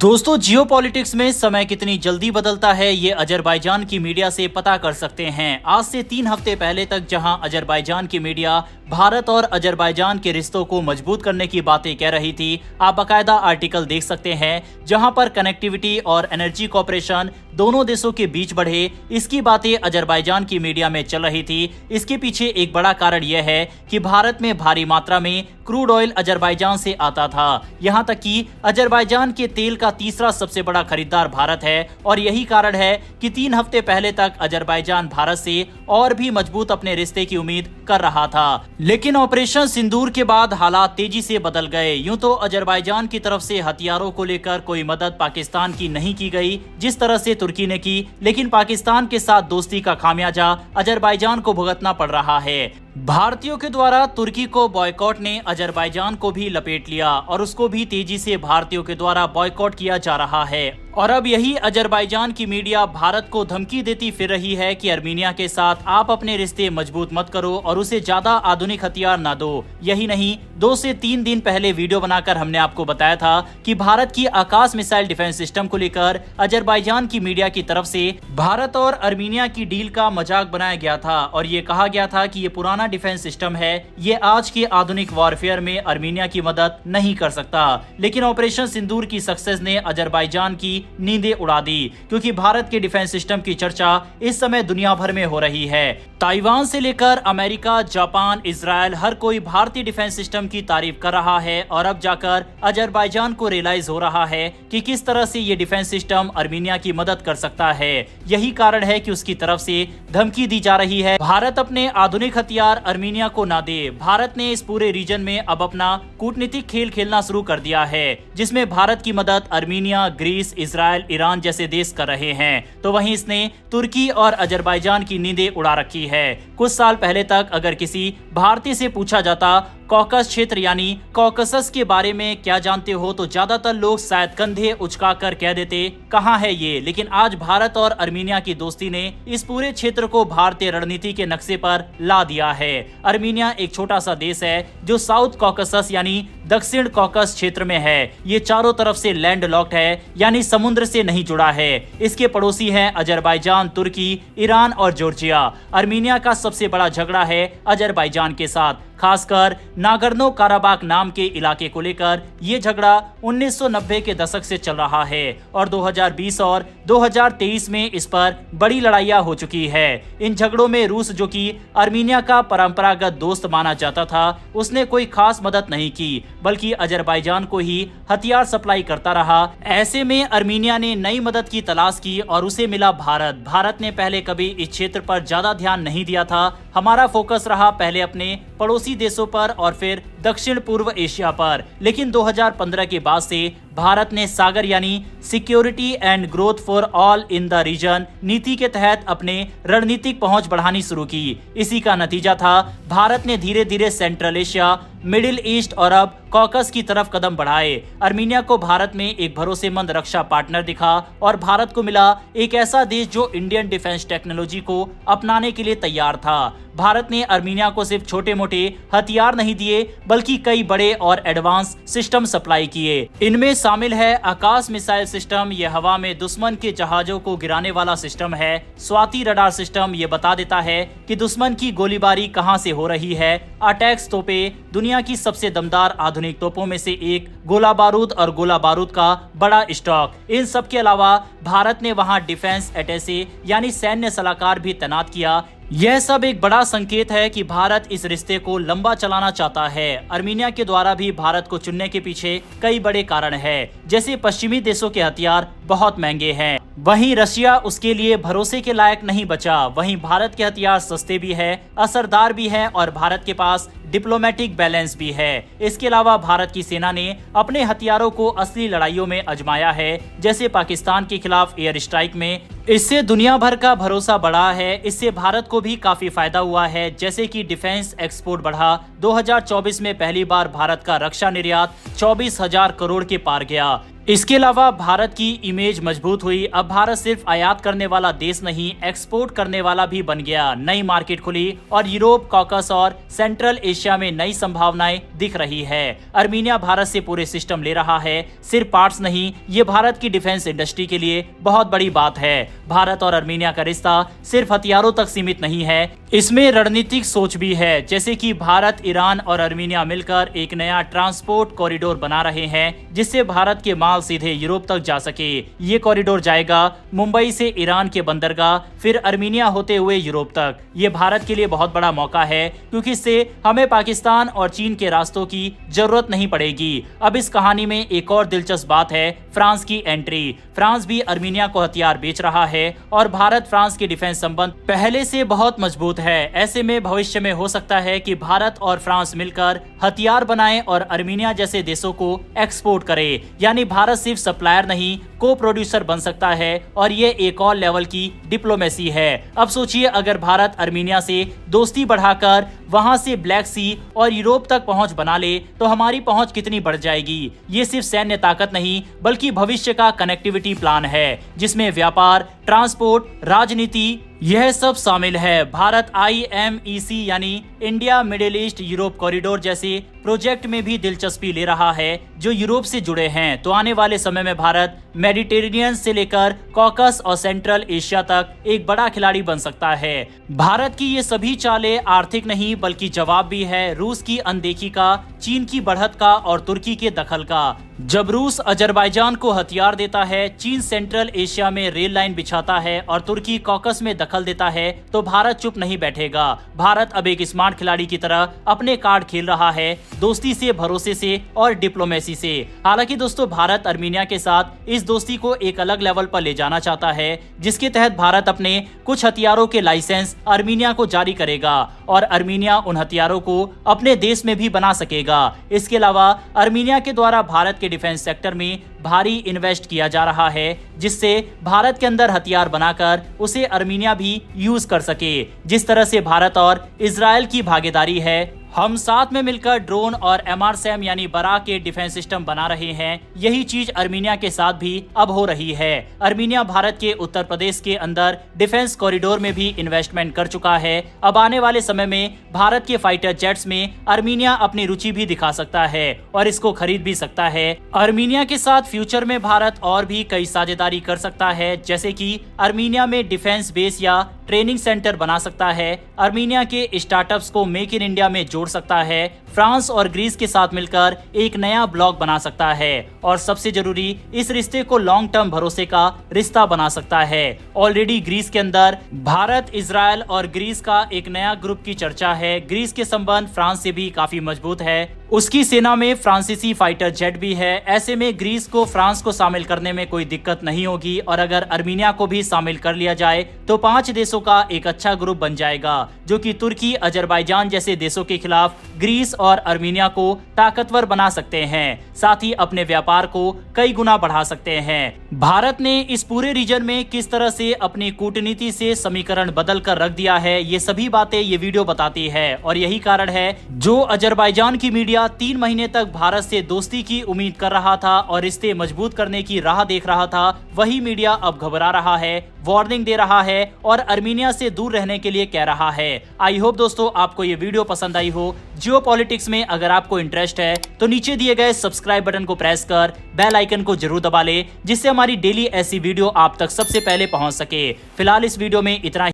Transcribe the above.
दोस्तों, जियोपॉलिटिक्स में समय कितनी जल्दी बदलता है ये अजरबैजान की मीडिया से पता कर सकते हैं। आज से 3 हफ्ते पहले तक जहां अजरबैजान की मीडिया भारत और अजरबैजान के रिश्तों को मजबूत करने की बातें कह रही थी, आप बाकायदा आर्टिकल देख सकते हैं जहां पर कनेक्टिविटी और एनर्जी कॉपरेशन दोनों देशों के बीच बढ़े, इसकी बातें अजरबैजान की मीडिया में चल रही थी। इसके पीछे एक बड़ा कारण यह है कि भारत में भारी मात्रा में क्रूड ऑयल अजरबैजान से आता था। यहां तक कि अजरबैजान के तेल का तीसरा सबसे बड़ा खरीदार भारत है और यही कारण है कि 3 हफ्ते पहले तक अजरबैजान भारत से और भी मजबूत अपने रिश्ते की उम्मीद कर रहा था। लेकिन ऑपरेशन सिंदूर के बाद हालात तेजी से बदल गए। यूं तो अजरबैजान की तरफ से हथियारों को लेकर कोई मदद पाकिस्तान की नहीं की गई जिस तरह से तुर्की ने की, लेकिन पाकिस्तान के साथ दोस्ती का खामियाजा अजरबैजान को भुगतना पड़ रहा है। भारतीयों के द्वारा तुर्की को बॉयकॉट ने अजरबैजान को भी लपेट लिया और उसको भी तेजी से भारतीयों के द्वारा बॉयकॉट किया जा रहा है। और अब यही अजरबैजान की मीडिया भारत को धमकी देती फिर रही है कि अर्मीनिया के साथ आप अपने रिश्ते मजबूत मत करो और उसे ज्यादा आधुनिक हथियार ना दो। यही नहीं, 2 से 3 दिन पहले वीडियो बनाकर हमने आपको बताया था कि भारत की आकाश मिसाइल डिफेंस सिस्टम को लेकर अजरबैजान की मीडिया की तरफ से भारत और अर्मीनिया की डील का मजाक बनाया गया था और ये कहा गया था कि ये पुराना डिफेंस सिस्टम है, ये आज के आधुनिक वॉरफेयर में अर्मीनिया की मदद नहीं कर सकता। लेकिन ऑपरेशन सिंदूर की सक्सेस ने अजरबैजान की नींदें उड़ा दी, क्योंकि भारत के डिफेंस सिस्टम की चर्चा इस समय दुनिया भर में हो रही है। ताइवान से लेकर अमेरिका, जापान, इजराइल, हर कोई भारतीय डिफेंस सिस्टम की तारीफ कर रहा है और अब जाकर अजरबैजान को रियलाइज हो रहा है कि किस तरह से ये डिफेंस सिस्टम अर्मीनिया की मदद कर सकता है। यही कारण है कि उसकी तरफ से धमकी दी जा रही है भारत अपने आधुनिक हथियार अर्मीनिया को ना दे। भारत ने इस पूरे रीजन में अब अपना कूटनीतिक खेल खेलना शुरू कर दिया है, जिसमें भारत की मदद अर्मीनिया, ग्रीस, इजराइल, ईरान जैसे देश कर रहे हैं, तो वहीं इसने तुर्की और अजरबैजान की नींदें उड़ा रखी है। कुछ साल पहले तक अगर किसी भारतीय से पूछा जाता कॉकस क्षेत्र यानी कॉकसस के बारे में क्या जानते हो, तो ज्यादातर लोग शायद कंधे उचकाकर कह देते कहां है ये। लेकिन आज भारत और अर्मीनिया की दोस्ती ने इस पूरे क्षेत्र को भारतीय रणनीति के नक्शे पर ला दिया है। अर्मीनिया एक छोटा सा देश है जो साउथ कॉकसस यानी दक्षिण कॉकस क्षेत्र में है। ये चारों तरफ से लैंड लॉक्ड है यानी समुद्र से नहीं जुड़ा है। इसके पड़ोसी हैं अजरबैजान, तुर्की, ईरान और जॉर्जिया। अर्मीनिया का सबसे बड़ा झगड़ा है अजरबैजान के साथ, खासकर नागर्नो काराबाख नाम के इलाके को लेकर। ये झगड़ा 1990 के दशक से चल रहा है और 2020 और 2023 में इस पर बड़ी लड़ाइयां हो चुकी है। इन झगड़ों में रूस, जो कि अर्मीनिया का परंपरागत दोस्त माना जाता था, उसने कोई खास मदद नहीं की, बल्कि अजरबैजान को ही हथियार सप्लाई करता रहा। ऐसे में अर्मीनिया ने नई मदद की तलाश की और उसे मिला भारत। भारत ने पहले कभी इस क्षेत्र पर ज्यादा ध्यान नहीं दिया था। हमारा फोकस रहा पहले अपने पड़ोसी देशों पर और फिर दक्षिण पूर्व एशिया पर। लेकिन 2015 के बाद से भारत ने सागर यानी security and growth for all in the region नीति के तहत अपने रणनीतिक पहुंच बढ़ानी शुरू की। इसी का नतीजा था भारत ने धीरे धीरे सेंट्रल एशिया, मिडिल ईस्ट और अब कॉकस की तरफ कदम बढ़ाए। अर्मीनिया को भारत में एक भरोसेमंद रक्षा पार्टनर दिखा और भारत को मिला एक ऐसा देश जो इंडियन डिफेंस टेक्नोलॉजी को अपनाने के लिए तैयार था। भारत ने अर्मीनिया को सिर्फ छोटे मोटे हथियार नहीं दिए, बल्कि कई बड़े और एडवांस सिस्टम सप्लाई किए। इनमें शामिल है आकाश मिसाइल सिस्टम, यह हवा में दुश्मन के जहाजों को गिराने वाला सिस्टम है। स्वाति रडार सिस्टम, ये बता देता है कि दुश्मन की गोलीबारी कहां से हो रही है। अटैक्स तोपें, दुनिया की सबसे दमदार आधुनिक तोपों में से एक, गोला बारूद और गोला बारूद का बड़ा स्टॉक। इन सब के अलावा भारत ने वहां डिफेंस अटैचे यानी सैन्य सलाहकार भी तैनात किया। यह सब एक बड़ा संकेत है कि भारत इस रिश्ते को लंबा चलाना चाहता है। अर्मीनिया के द्वारा भी भारत को चुनने के पीछे कई बड़े कारण हैं, जैसे पश्चिमी देशों के हथियार बहुत महंगे हैं, वहीं रशिया उसके लिए भरोसे के लायक नहीं बचा। वहीं भारत के हथियार सस्ते भी है, असरदार भी है और भारत के पास डिप्लोमेटिक बैलेंस भी है। इसके अलावा भारत की सेना ने अपने हथियारों को असली लड़ाइयों में आजमाया है, जैसे पाकिस्तान के खिलाफ एयर स्ट्राइक में। इससे दुनिया भर का भरोसा बढ़ा है। इससे भारत को भी काफी फायदा हुआ है, जैसे कि डिफेंस एक्सपोर्ट बढ़ा। 2024 में पहली बार भारत का रक्षा निर्यात 24,000 करोड़ के पार गया। इसके अलावा भारत की इमेज मजबूत हुई। अब भारत सिर्फ आयात करने वाला देश नहीं, एक्सपोर्ट करने वाला भी बन गया। नई मार्केट खुली और यूरोप, कॉकस और सेंट्रल एशिया में नई संभावनाएं दिख रही है। अर्मीनिया भारत से पूरे सिस्टम ले रहा है, सिर्फ पार्ट्स नहीं। ये भारत की डिफेंस इंडस्ट्री के लिए बहुत बड़ी बात है। भारत और अर्मीनिया का रिश्ता सिर्फ हथियारों तक सीमित नहीं है, इसमें रणनीतिक सोच भी है। जैसे कि भारत, ईरान और अर्मीनिया मिलकर एक नया ट्रांसपोर्ट कॉरिडोर बना रहे हैं, जिससे भारत के माल सीधे यूरोप तक जा सके। ये कॉरिडोर जाएगा मुंबई से ईरान के बंदरगाह, फिर अर्मीनिया होते हुए यूरोप तक। ये भारत के लिए बहुत बड़ा मौका है, क्योंकि इससे हमें पाकिस्तान और चीन के रास्तों की जरूरत नहीं पड़ेगी। अब इस कहानी में एक और दिलचस्प बात है, फ्रांस की एंट्री। फ्रांस भी अर्मीनिया को हथियार बेच रहा है और भारत फ्रांस के डिफेंस संबंध पहले से बहुत मजबूत है। ऐसे में भविष्य में हो सकता है कि भारत और फ्रांस मिलकर हथियार बनाएं और अर्मीनिया जैसे देशों को एक्सपोर्ट करे। यानी भारत सिर्फ सप्लायर नहीं, को प्रोड्यूसर बन सकता है और ये एक और लेवल की डिप्लोमेसी है। अब सोचिए, अगर भारत अर्मीनिया से दोस्ती बढ़ाकर वहां से ब्लैक सी और यूरोप तक पहुंच बना ले तो हमारी पहुंच कितनी बढ़ जाएगी। ये सिर्फ सैन्य ताकत नहीं, बल्कि भविष्य का कनेक्टिविटी प्लान है, जिसमें व्यापार, ट्रांसपोर्ट, राजनीति, यह सब शामिल है। भारत IMEC यानी India middle east Europe corridor जैसे प्रोजेक्ट में भी दिलचस्पी ले रहा है, जो यूरोप से जुड़े हैं। तो आने वाले समय में भारत मेडिटेरेनियन से लेकर कॉकस और सेंट्रल एशिया तक एक बड़ा खिलाड़ी बन सकता है। भारत की ये सभी चालें आर्थिक नहीं, बल्कि जवाब भी है रूस की अनदेखी का, चीन की बढ़त का और तुर्की के दखल का। जब रूस अजरबैजान को हथियार देता है, चीन सेंट्रल एशिया में रेल लाइन बिछाता है और तुर्की कॉकस में दखल देता है, तो भारत चुप नहीं बैठेगा। भारत अब एक स्मार्ट खिलाड़ी की तरह अपने कार्ड खेल रहा है, दोस्ती से, भरोसे से और डिप्लोमेसी से। हालांकि दोस्तों, भारत अर्मीनिया के साथ इस दोस्ती को एक अलग लेवल पर ले जाना चाहता है, जिसके तहत भारत अपने कुछ हथियारों के लाइसेंस अर्मीनिया को जारी करेगा और अर्मीनिया उन हथियारों को अपने देश में भी बना सकेगा। इसके अलावा अर्मीनिया के द्वारा भारत के डिफेंस सेक्टर में भारी इन्वेस्ट किया जा रहा है, जिससे भारत के अंदर हथियार बनाकर उसे अर्मीनिया भी यूज कर सके। जिस तरह से भारत और इजराइल की भागीदारी है, हम साथ में मिलकर ड्रोन और MRSAM यानी बरा के डिफेंस सिस्टम बना रहे हैं, यही चीज अर्मीनिया के साथ भी अब हो रही है। अर्मीनिया भारत के उत्तर प्रदेश के अंदर डिफेंस कॉरिडोर में भी इन्वेस्टमेंट कर चुका है। अब आने वाले समय में भारत के फाइटर जेट्स में अर्मीनिया अपनी रुचि भी दिखा सकता है और इसको खरीद भी सकता है। अर्मीनिया के साथ फ्यूचर में भारत और भी कई साझेदारी कर सकता है, जैसे कि अर्मीनिया में डिफेंस बेस या ट्रेनिंग सेंटर बना सकता है, अर्मीनिया के स्टार्टअप्स को मेक इन इंडिया में जोड़ सकता है, फ्रांस और ग्रीस के साथ मिलकर एक नया ब्लॉक बना सकता है और सबसे जरूरी, इस रिश्ते को लॉन्ग टर्म भरोसे का रिश्ता बना सकता है। ऑलरेडी ग्रीस के अंदर भारत, इजराइल और ग्रीस का एक नया ग्रुप की चर्चा है। ग्रीस के संबंध फ्रांस से भी काफी मजबूत है, उसकी सेना में फ्रांसीसी फाइटर जेट भी है। ऐसे में ग्रीस को फ्रांस को शामिल करने में कोई दिक्कत नहीं होगी और अगर अर्मीनिया को भी शामिल कर लिया जाए तो 5 देशों का एक अच्छा ग्रुप बन जाएगा, जो कि तुर्की, अजरबैजान जैसे देशों के खिलाफ ग्रीस और अर्मीनिया को ताकतवर बना सकते हैं, साथ ही अपने व्यापार को कई गुना बढ़ा सकते हैं। भारत ने इस पूरे रीजन में किस तरह से अपनी कूटनीति से समीकरण बदल कर रख दिया है, ये सभी बातें ये वीडियो बताती है और यही कारण है जो अजरबैजान की मीडिया 3 महीने तक भारत से दोस्ती की उम्मीद कर रहा था और रिश्ते मजबूत करने की राह देख रहा था, वही मीडिया अब घबरा रहा है, वार्निंग दे रहा है और अर्मीनिया से दूर रहने के लिए कह रहा है। आई होप दोस्तों आपको ये वीडियो पसंद आई हो। जियोपॉलिटिक्स में अगर आपको इंटरेस्ट है तो नीचे दिए गए सब्सक्राइब बटन को प्रेस कर बेल आइकन को जरूर दबा ले, जिससे हमारी डेली ऐसी वीडियो आप तक सबसे पहले पहुंच सके। फिलहाल इस वीडियो में इतना